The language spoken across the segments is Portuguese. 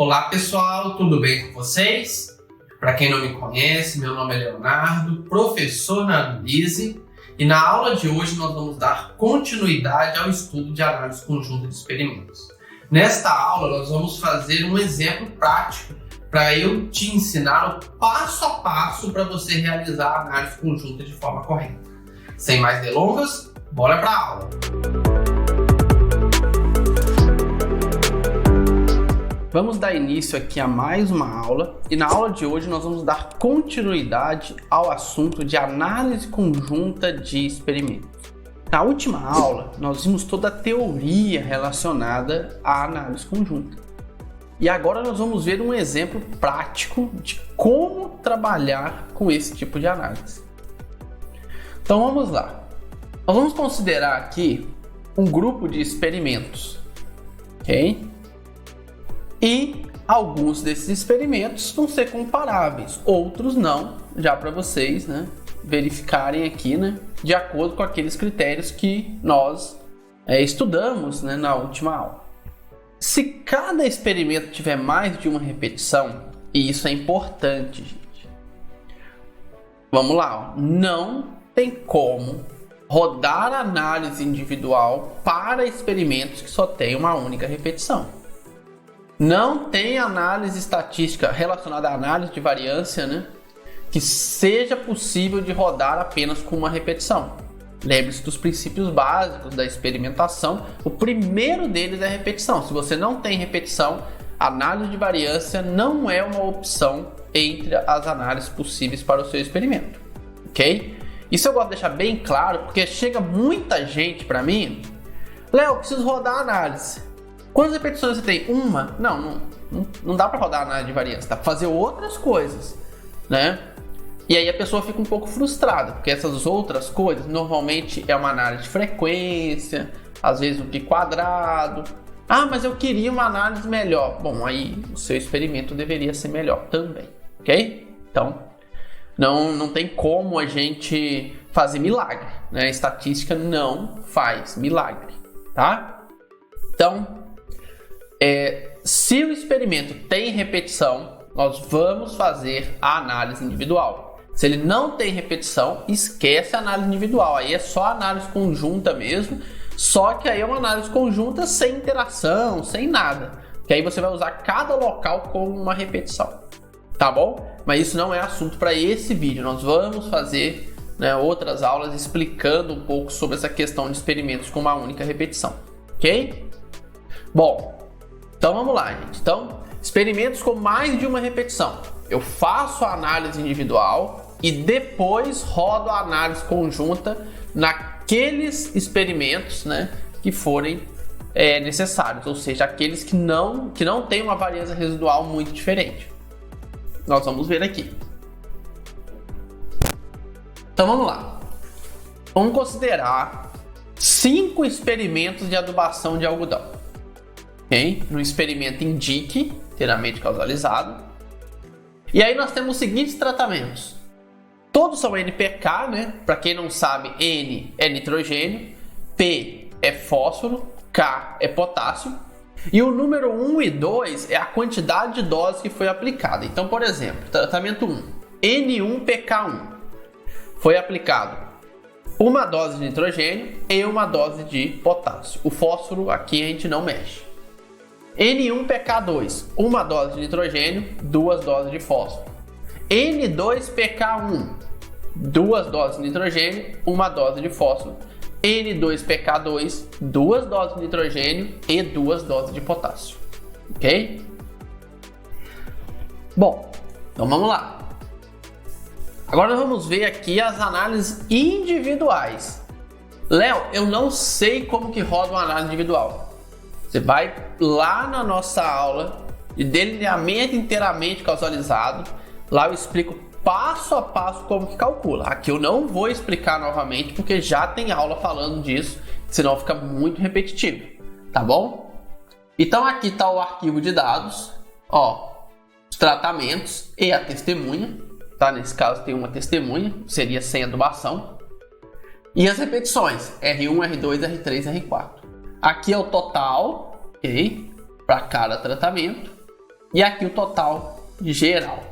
Olá pessoal, tudo bem com vocês? Para quem não me conhece, meu nome é Leonardo, professor na Análise, e na aula de hoje nós vamos dar continuidade ao estudo de análise conjunta de experimentos. Nesta aula nós vamos fazer um exemplo prático para eu te ensinar o passo a passo para você realizar a análise conjunta de forma correta. Sem mais delongas, bora para a aula! Vamos dar início aqui a mais uma aula, e na aula de hoje nós vamos dar continuidade ao assunto de análise conjunta de experimentos. Na última aula, nós vimos toda a teoria relacionada à análise conjunta. E agora nós vamos ver um exemplo prático de como trabalhar com esse tipo de análise. Então vamos lá. Nós vamos considerar aqui um grupo de experimentos, ok? E alguns desses experimentos vão ser comparáveis, outros não, já para vocês, verificarem aqui, de acordo com aqueles critérios que nós estudamos, na última aula. Se cada experimento tiver mais de uma repetição, e isso é importante, gente, vamos lá, não tem como rodar análise individual para experimentos que só tem uma única repetição. Não tem análise estatística relacionada à análise de variância, que seja possível de rodar apenas com uma repetição. Lembre-se dos princípios básicos da experimentação. O primeiro deles é a repetição. Se você não tem repetição, análise de variância não é uma opção entre as análises possíveis para o seu experimento, ok? Isso eu gosto de deixar bem claro, porque chega muita gente para mim: Léo, preciso rodar a análise. Quantas repetições você tem? Uma? Não dá para rodar análise de variância, dá para fazer outras coisas, E aí a pessoa fica um pouco frustrada, porque essas outras coisas normalmente é uma análise de frequência, às vezes um pi quadrado. Ah, mas eu queria uma análise melhor. Bom, aí o seu experimento deveria ser melhor também, ok? Então, não tem como a gente fazer milagre, A estatística não faz milagre, tá? Então, se o experimento tem repetição, nós vamos fazer a análise individual. Se ele não tem repetição, esquece a análise individual. Aí é só análise conjunta mesmo, só que aí é uma análise conjunta sem interação, sem nada. Que aí você vai usar cada local como uma repetição, tá bom? Mas isso não é assunto para esse vídeo. Nós vamos fazer outras aulas explicando um pouco sobre essa questão de experimentos com uma única repetição, ok? Bom, então vamos lá, gente. Então, experimentos com mais de uma repetição. Eu faço a análise individual e depois rodo a análise conjunta naqueles experimentos, que forem necessários, ou seja, aqueles que não têm uma variância residual muito diferente. Nós vamos ver aqui. Então vamos lá. Vamos considerar 5 experimentos de adubação de algodão. No experimento INDIC, inteiramente causalizado. E aí nós temos os seguintes tratamentos. Todos são NPK, Para quem não sabe, N é nitrogênio, P é fósforo, K é potássio. E o número 1 e 2 é a quantidade de doses que foi aplicada. Então, por exemplo, tratamento 1, N1PK1. Foi aplicado uma dose de nitrogênio e uma dose de potássio. O fósforo aqui a gente não mexe. N1PK2, uma dose de nitrogênio, 2 doses de fósforo. N2PK1, 2 doses de nitrogênio, 1 dose de fósforo. N2PK2, 2 doses de nitrogênio e 2 doses de potássio. Ok? Bom, então vamos lá. Agora nós vamos ver aqui as análises individuais. Léo, eu não sei como que roda uma análise individual. Você vai lá na nossa aula de delineamento inteiramente causalizado. Lá eu explico passo a passo como que calcula. Aqui eu não vou explicar novamente porque já tem aula falando disso, senão fica muito repetitivo, tá bom? Então aqui está o arquivo de dados, os tratamentos e a testemunha, tá? Nesse caso tem uma testemunha, seria sem adubação. E as repetições, R1, R2, R3, R4. Aqui é o total, ok? Para cada tratamento. e aqui o total geral,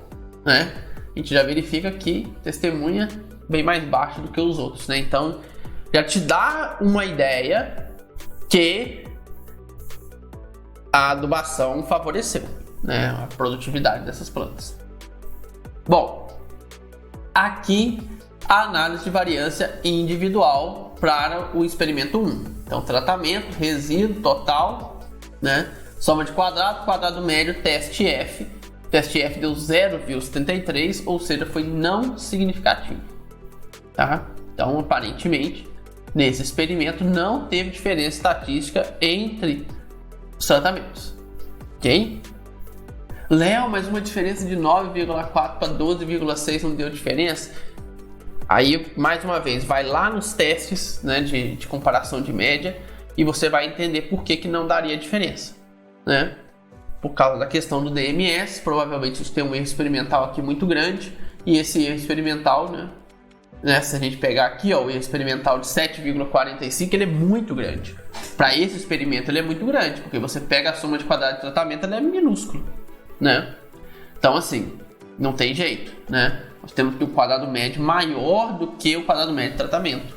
né? A gente já verifica que testemunha bem mais baixo do que os outros, né? Então, já te dá uma ideia que a adubação favoreceu, né, a produtividade dessas plantas. Bom, aqui a análise de variância individual para o experimento 1. Então, tratamento, resíduo, total, né? Soma de quadrado, quadrado médio, teste F. Teste F deu 0,73, ou seja, foi não significativo. Tá? Então, aparentemente, nesse experimento não teve diferença estatística entre os tratamentos. Ok? Léo, mas uma diferença de 9,4 para 12,6 não deu diferença? Aí, mais uma vez, vai lá nos testes, né, de comparação de média e você vai entender por que não daria diferença, né? Por causa da questão do DMS, provavelmente a gente tem um erro experimental aqui muito grande, e esse erro experimental, né, se a gente pegar aqui, ó, o erro experimental de 7,45, ele é muito grande. Para esse experimento ele é muito grande, porque você pega a soma de quadrado de tratamento, ela é minúsculo, né? Então, assim, não tem jeito, né? Nós temos que o quadrado médio maior do que o quadrado médio de tratamento.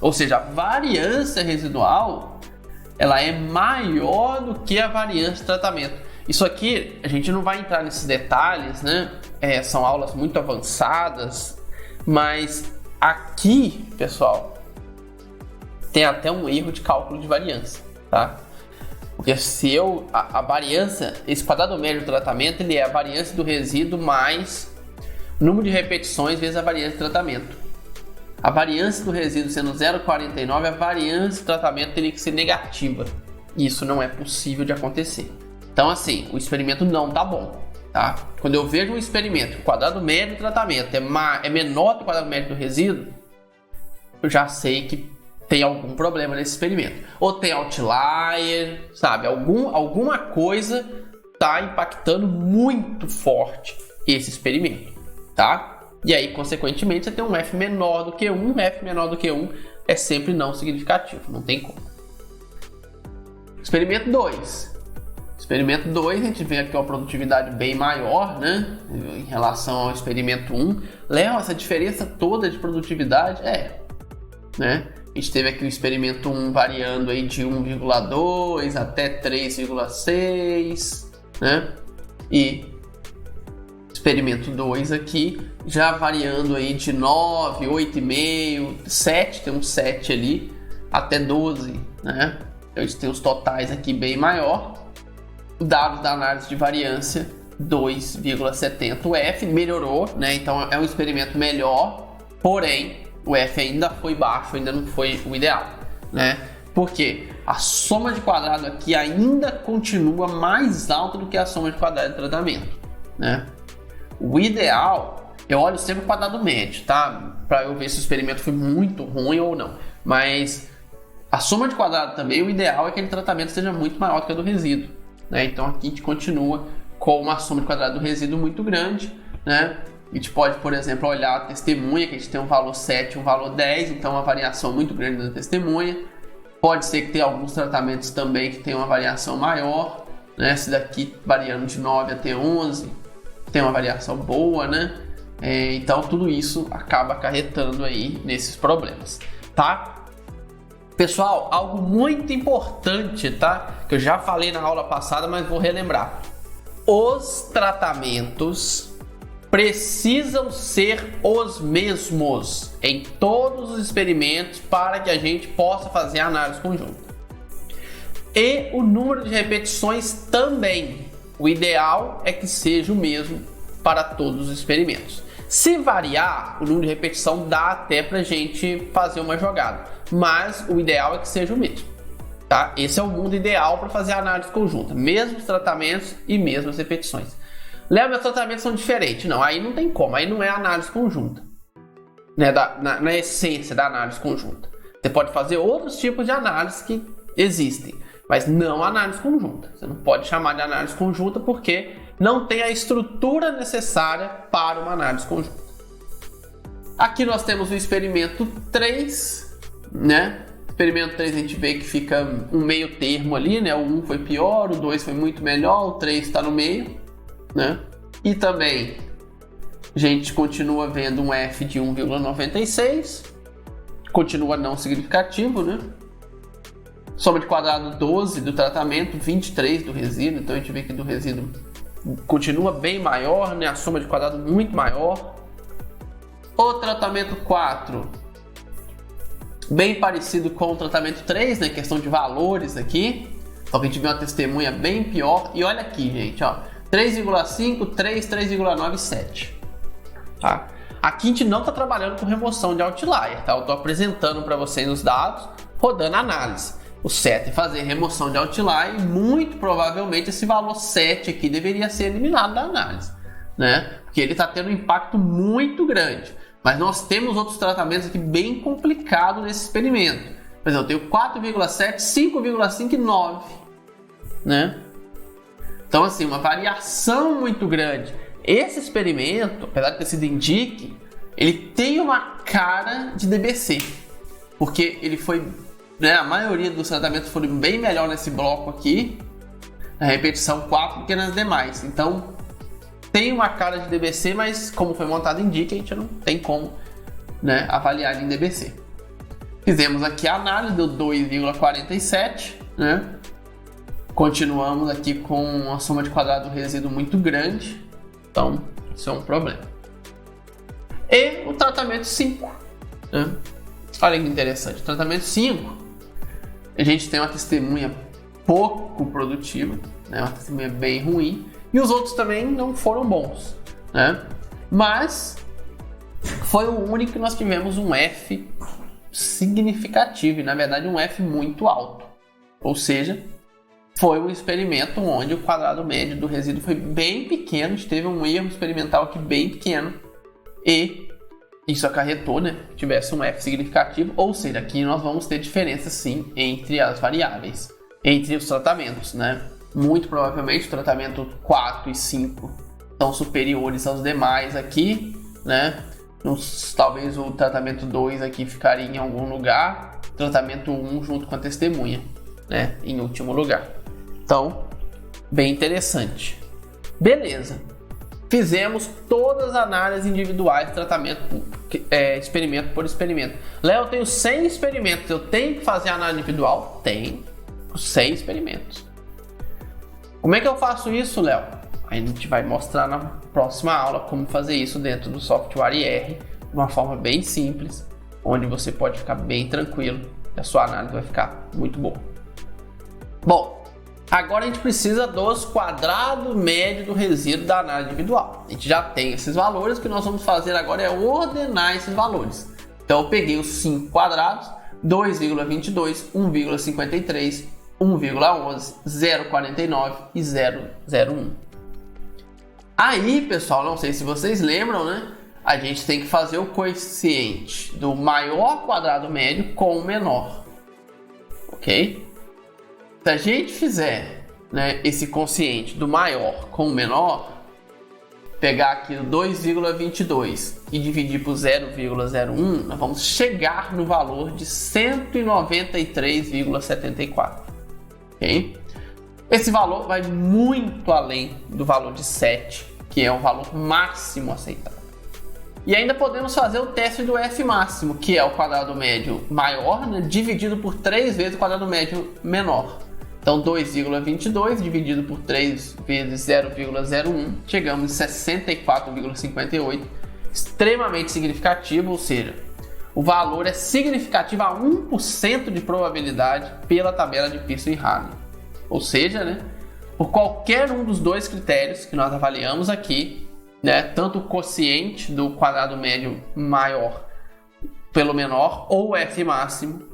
Ou seja, a variância residual, ela é maior do que a variância de tratamento. Isso aqui, a gente não vai entrar nesses detalhes, né? São aulas muito avançadas, mas aqui, pessoal, tem até um erro de cálculo de variância, tá? Porque se a variância, esse quadrado médio do tratamento, ele é a variância do resíduo mais número de repetições vezes a variância de tratamento. A variância do resíduo sendo 0,49, a variância de tratamento teria que ser negativa. Isso não é possível de acontecer. Então, assim, o experimento não tá bom, tá? Quando eu vejo um experimento, o quadrado médio do tratamento é menor que o quadrado médio do resíduo, eu já sei que tem algum problema nesse experimento. Ou tem outlier, sabe? Alguma coisa tá impactando muito forte esse experimento, tá? E aí, consequentemente, você tem um F menor do que 1. F menor do que 1 é sempre não significativo, não tem como. Experimento 2. Experimento 2, a gente vê aqui uma produtividade bem maior, né, em relação ao experimento 1. Léo, essa diferença toda de produtividade né? A gente teve aqui o experimento 1 variando aí de 1,2 até 3,6, né? E experimento 2 aqui já variando aí de 9, 8,5, 7, tem um 7 ali, até 12, né? Então a gente tem os totais aqui bem maior. Dados da análise de variância 2,70. O F melhorou, né? Então é um experimento melhor, porém o F ainda foi baixo, ainda não foi o ideal, né? Porque a soma de quadrado aqui ainda continua mais alta do que a soma de quadrado de tratamento, né? O ideal, eu olho sempre o quadrado médio, tá? Para eu ver se o experimento foi muito ruim ou não. Mas a soma de quadrado também, o ideal é que aquele tratamento seja muito maior do que a do resíduo, né? Então aqui a gente continua com uma soma de quadrado do resíduo muito grande, né? A gente pode, por exemplo, olhar a testemunha, que a gente tem um valor 7 e um valor 10, então uma variação muito grande da testemunha. Pode ser que tenha alguns tratamentos também que tenham uma variação maior, né? Esse daqui variando de 9 até 11, tem uma variação boa, né? Então tudo isso acaba acarretando aí nesses problemas, tá? Pessoal, algo muito importante, tá? Que eu já falei na aula passada, mas vou relembrar. Os tratamentos precisam ser os mesmos em todos os experimentos para que a gente possa fazer a análise conjunta. E o número de repetições também. O ideal é que seja o mesmo para todos os experimentos. Se variar, o número de repetição dá até para a gente fazer uma jogada, mas o ideal é que seja o mesmo. Tá? Esse é o mundo ideal para fazer a análise conjunta, mesmos tratamentos e mesmas repetições. Léo, meus tratamentos são diferentes. Não, aí não tem como, aí não é análise conjunta, né? Na essência da análise conjunta. Você pode fazer outros tipos de análise que existem, mas não análise conjunta. Você não pode chamar de análise conjunta porque não tem a estrutura necessária para uma análise conjunta. Aqui nós temos o experimento 3, né? Experimento 3 a gente vê que fica um meio termo ali, né? O 1 foi pior, o 2 foi muito melhor, o 3 está no meio. né? E também a gente continua vendo um F de 1,96, continua não significativo, né? Soma de quadrado 12 do tratamento, 23 do resíduo, então a gente vê que do resíduo continua bem maior, né? A soma de quadrado muito maior. O tratamento 4, bem parecido com o tratamento 3, né? Questão de valores aqui. Só que a gente vê uma testemunha bem pior. E olha aqui, gente, ó. 3,5, 3, 3,9 e 7. Tá? Aqui a gente não está trabalhando com remoção de outlier, tá? Eu estou apresentando para vocês os dados, rodando a análise. O certo é fazer remoção de outlier e muito provavelmente esse valor 7 aqui deveria ser eliminado da análise, né? Porque ele está tendo um impacto muito grande. Mas nós temos outros tratamentos aqui bem complicados nesse experimento. Por exemplo, eu tenho 4,7, 5,5 e 9, né? Então, assim, uma variação muito grande. Esse experimento, apesar de ter sido INDIC, ele tem uma cara de DBC, porque ele foi, né, a maioria dos tratamentos foram bem melhor nesse bloco aqui, na repetição 4 do que nas demais. Então, tem uma cara de DBC, mas como foi montado INDIC, a gente não tem como, né, avaliar em DBC. Fizemos aqui a análise, deu 2,47, né? Continuamos aqui com uma soma de quadrado do resíduo muito grande. Então, isso é um problema. E o tratamento 5. Né? Olha que interessante. O tratamento 5, a gente tem uma testemunha pouco produtiva, né? Uma testemunha bem ruim. E os outros também não foram bons, né? Mas foi o único que nós tivemos um F significativo. E, na verdade, um F muito alto. Ou seja, foi um experimento onde o quadrado médio do resíduo foi bem pequeno, a gente teve um erro experimental aqui bem pequeno e isso acarretou, né, que tivesse um F significativo, ou seja, aqui nós vamos ter diferença sim entre as variáveis, entre os tratamentos, né? Muito provavelmente o tratamento 4 e 5 são superiores aos demais aqui, né? Talvez o tratamento 2 aqui ficaria em algum lugar, tratamento 1 junto com a testemunha, né, em último lugar. Então, bem interessante. Beleza. Fizemos todas as análises individuais de tratamento, experimento por experimento. Léo, eu tenho 100 experimentos, eu tenho que fazer análise individual? Tem. 100 experimentos. Como é que eu faço isso, Léo? A gente vai mostrar na próxima aula como fazer isso dentro do software IR, de uma forma bem simples, onde você pode ficar bem tranquilo e a sua análise vai ficar muito boa. Bom, agora a gente precisa dos quadrados médios do resíduo da análise individual. A gente já tem esses valores, o que nós vamos fazer agora é ordenar esses valores. Então eu peguei os 5 quadrados, 2,22, 1,53, 1,11, 0,49 e 0,01. Aí, pessoal, não sei se vocês lembram, né? A gente tem que fazer o coeficiente do maior quadrado médio com o menor. Ok? Se a gente fizer, né, esse quociente do maior com o menor, pegar aqui o 2,22 e dividir por 0,01, nós vamos chegar no valor de 193,74. Ok? Esse valor vai muito além do valor de 7, que é o valor máximo aceitável. E ainda podemos fazer o teste do F máximo, que é o quadrado médio maior, né, dividido por 3 vezes o quadrado médio menor. Então 2,22 dividido por 3 vezes 0,01, chegamos em 64,58, extremamente significativo, ou seja, o valor é significativo a 1% de probabilidade pela tabela de Pearson e Halley. Ou seja, né, por qualquer um dos dois critérios que nós avaliamos aqui, né, tanto o quociente do quadrado médio maior pelo menor ou o F máximo,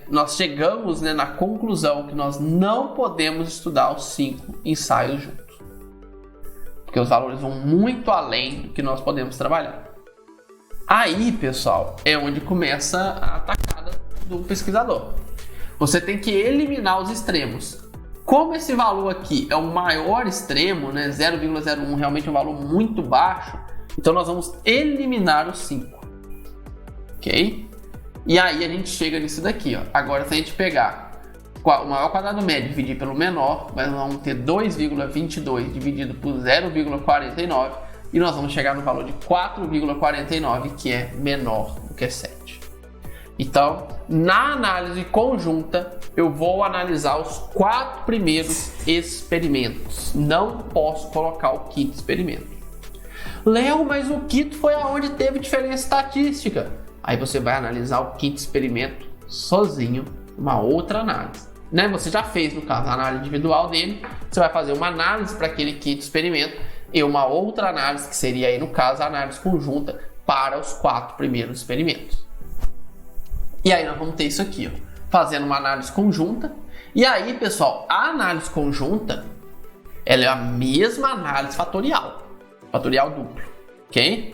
nós chegamos, né, na conclusão que nós não podemos estudar os 5 ensaios juntos, porque os valores vão muito além do que nós podemos trabalhar. Aí, pessoal, é onde começa a atacada do pesquisador. Você tem que eliminar os extremos. Como esse valor aqui é o maior extremo, né, 0,01 realmente é um valor muito baixo, então nós vamos eliminar os 5. Ok? E aí a gente chega nisso daqui, ó. Agora, se a gente pegar o maior quadrado médio dividir pelo menor, nós vamos ter 2,22 dividido por 0,49 e nós vamos chegar no valor de 4,49, que é menor do que 7. Então, na análise conjunta, eu vou analisar os 4 primeiros experimentos. Não posso colocar o quinto experimento. Léo, mas o quinto foi aonde teve diferença estatística. Aí você vai analisar o quinto experimento sozinho, uma outra análise. Né? Você já fez, no caso, a análise individual dele, você vai fazer uma análise para aquele quinto experimento e uma outra análise, que seria aí, no caso, a análise conjunta para os 4 primeiros experimentos. E aí nós vamos ter isso aqui, ó, fazendo uma análise conjunta. E aí, pessoal, a análise conjunta, ela é a mesma análise fatorial duplo, ok?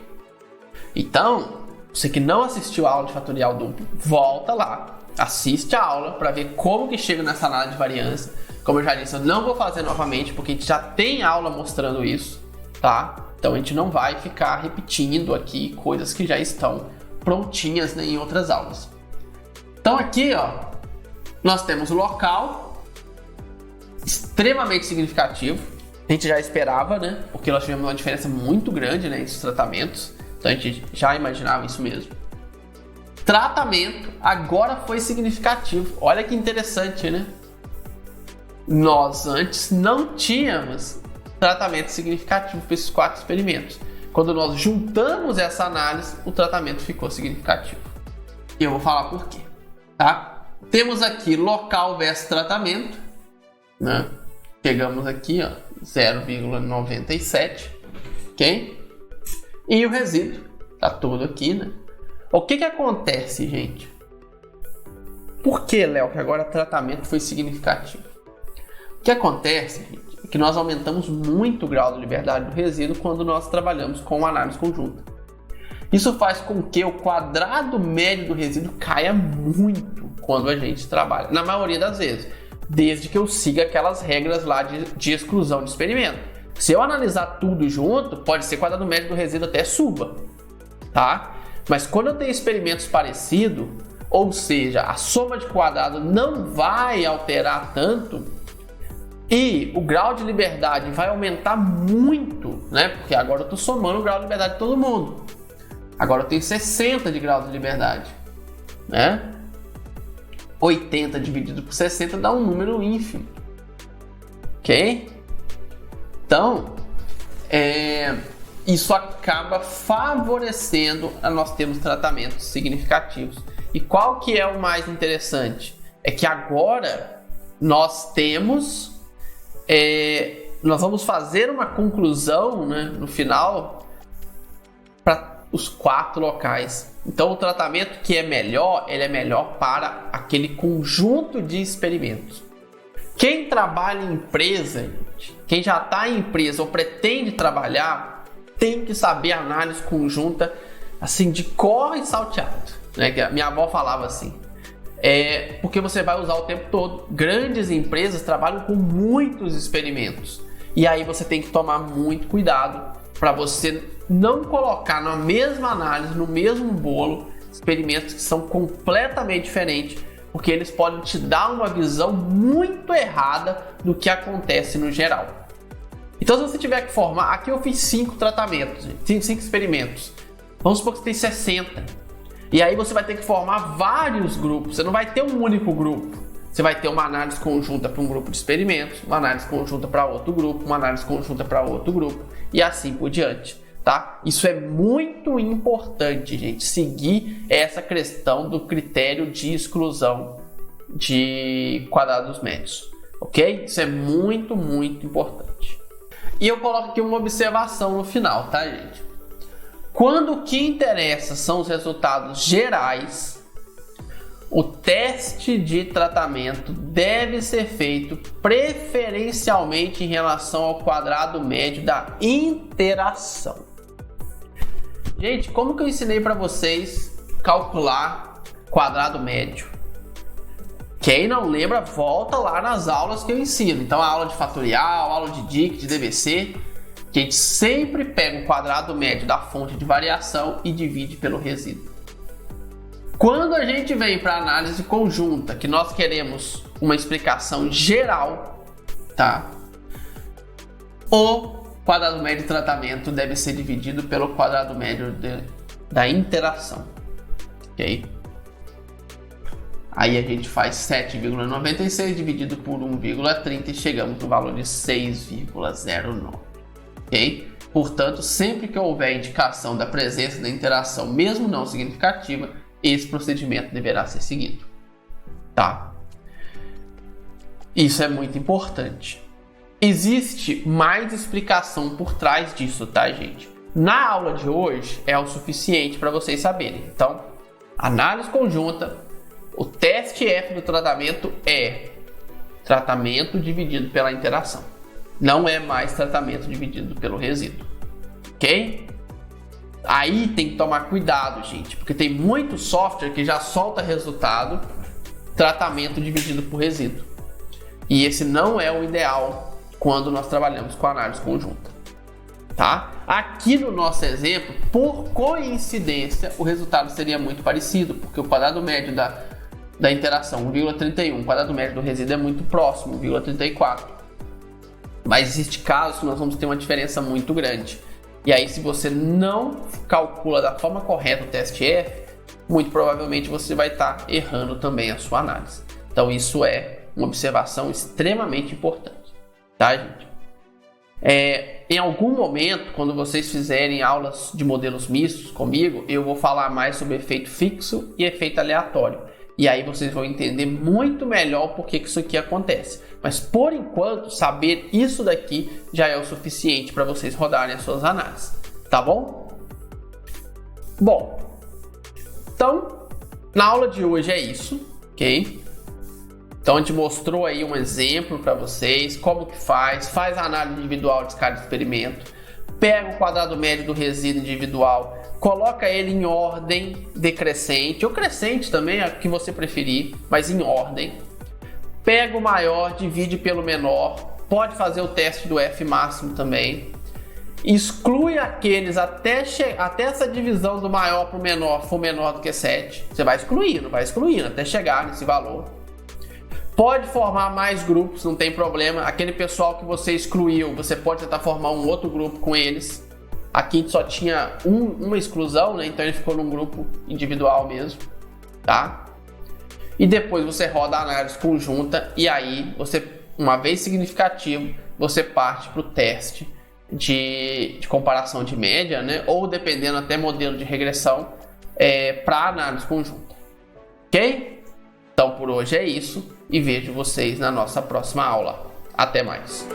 Então, você que não assistiu a aula de fatorial duplo, volta lá, assiste a aula para ver como que chega nessa análise de variância. Como eu já disse, eu não vou fazer novamente, porque a gente já tem aula mostrando isso, tá? Então a gente não vai ficar repetindo aqui coisas que já estão prontinhas, né, em outras aulas. Então aqui, ó, nós temos o local extremamente significativo. A gente já esperava, né? Porque nós tivemos uma diferença muito grande, né, entre os tratamentos. Então a gente já imaginava isso mesmo. Tratamento agora foi significativo. Olha que interessante, né? Nós antes não tínhamos tratamento significativo para esses 4 experimentos. Quando nós juntamos essa análise, o tratamento ficou significativo. E eu vou falar por quê. Tá? Temos aqui local versus tratamento, né? Pegamos aqui, ó, 0,97, ok? E o resíduo tá todo aqui, né? O que acontece, gente? Por que, Léo, que agora o tratamento foi significativo? O que acontece, gente, é que nós aumentamos muito o grau de liberdade do resíduo quando nós trabalhamos com análise conjunta. Isso faz com que o quadrado médio do resíduo caia muito quando a gente trabalha, na maioria das vezes, desde que eu siga aquelas regras lá de exclusão de experimento. Se eu analisar tudo junto, pode ser que o quadrado médio do resíduo até suba, tá? Mas quando eu tenho experimentos parecidos, ou seja, a soma de quadrado não vai alterar tanto e o grau de liberdade vai aumentar muito, né? Porque agora eu estou somando o grau de liberdade de todo mundo. Agora eu tenho 60 de grau de liberdade, né? 80 dividido por 60 dá um número ínfimo, ok? Então, isso acaba favorecendo a nós termos tratamentos significativos. E qual que é o mais interessante? É que agora nós temos, nós vamos fazer uma conclusão, né, no final para os 4 locais. Então o tratamento que é melhor, ele é melhor para aquele conjunto de experimentos. Quem trabalha em empresa, quem já está em empresa ou pretende trabalhar, tem que saber análise conjunta assim de cor e salteado, né? Que a minha avó falava assim. Porque você vai usar o tempo todo. Grandes empresas trabalham com muitos experimentos. E aí você tem que tomar muito cuidado para você não colocar na mesma análise, no mesmo bolo, experimentos que são completamente diferentes, porque eles podem te dar uma visão muito errada do que acontece no geral. Então, se você tiver que formar, aqui eu fiz 5 tratamentos, 5 experimentos. Vamos supor que você tem 60. E aí você vai ter que formar vários grupos, você não vai ter um único grupo. Você vai ter uma análise conjunta para um grupo de experimentos, uma análise conjunta para outro grupo, uma análise conjunta para outro grupo e assim por diante, tá? Isso é muito importante, gente, seguir essa questão do critério de exclusão de quadrados médios, ok? Isso é muito, muito importante. E eu coloco aqui uma observação no final, tá, gente? Quando o que interessa são os resultados gerais, o teste de tratamento deve ser feito preferencialmente em relação ao quadrado médio da interação. Gente, como que eu ensinei para vocês calcular quadrado médio? Quem não lembra, volta lá nas aulas que eu ensino. Então, a aula de fatorial, aula de DIC, de DVC, que a gente sempre pega o quadrado médio da fonte de variação e divide pelo resíduo. Quando a gente vem para análise conjunta, que nós queremos uma explicação geral, tá? O quadrado médio de tratamento deve ser dividido pelo quadrado médio da interação, ok? Aí a gente faz 7,96 dividido por 1,30 e chegamos no valor de 6,09, ok? Portanto, sempre que houver indicação da presença da interação, mesmo não significativa, esse procedimento deverá ser seguido, tá? Isso é muito importante. Existe mais explicação por trás disso, tá, gente? Na aula de hoje é o suficiente para vocês saberem. Então, análise conjunta, o teste F do tratamento é tratamento dividido pela interação. Não é mais tratamento dividido pelo resíduo, ok? Aí tem que tomar cuidado, gente, porque tem muito software que já solta resultado tratamento dividido por resíduo. E esse não é o ideal quando nós trabalhamos com análise conjunta, tá? Aqui no nosso exemplo, por coincidência, o resultado seria muito parecido, porque o quadrado médio da interação 1,31, o quadrado médio do resíduo é muito próximo, 1,34. Mas existe casos que nós vamos ter uma diferença muito grande. E aí, se você não calcula da forma correta o teste F, muito provavelmente você vai estar errando também a sua análise. Então, isso é uma observação extremamente importante, tá, gente? Em algum momento, quando vocês fizerem aulas de modelos mistos comigo, eu vou falar mais sobre efeito fixo e efeito aleatório. E aí vocês vão entender muito melhor por que isso aqui acontece. Mas por enquanto, saber isso daqui já é o suficiente para vocês rodarem as suas análises, tá bom? Bom, então na aula de hoje é isso, ok? Então a gente mostrou aí um exemplo para vocês, como que faz a análise individual de cada experimento, pega o quadrado médio do resíduo individual, coloca ele em ordem decrescente, ou crescente também, é o que você preferir, mas em ordem. Pega o maior, divide pelo menor, pode fazer o teste do F máximo também. Exclui aqueles até essa divisão do maior para o menor for menor do que 7. Você vai excluindo até chegar nesse valor. Pode formar mais grupos, não tem problema. Aquele pessoal que você excluiu, você pode tentar formar um outro grupo com eles. Aqui a gente só tinha uma exclusão, né? Então ele ficou num grupo individual mesmo, tá? E depois você roda a análise conjunta e aí você, uma vez significativo, você parte para o teste de comparação de média, né? Ou dependendo até modelo de regressão para análise conjunta, ok? Então por hoje é isso e vejo vocês na nossa próxima aula. Até mais!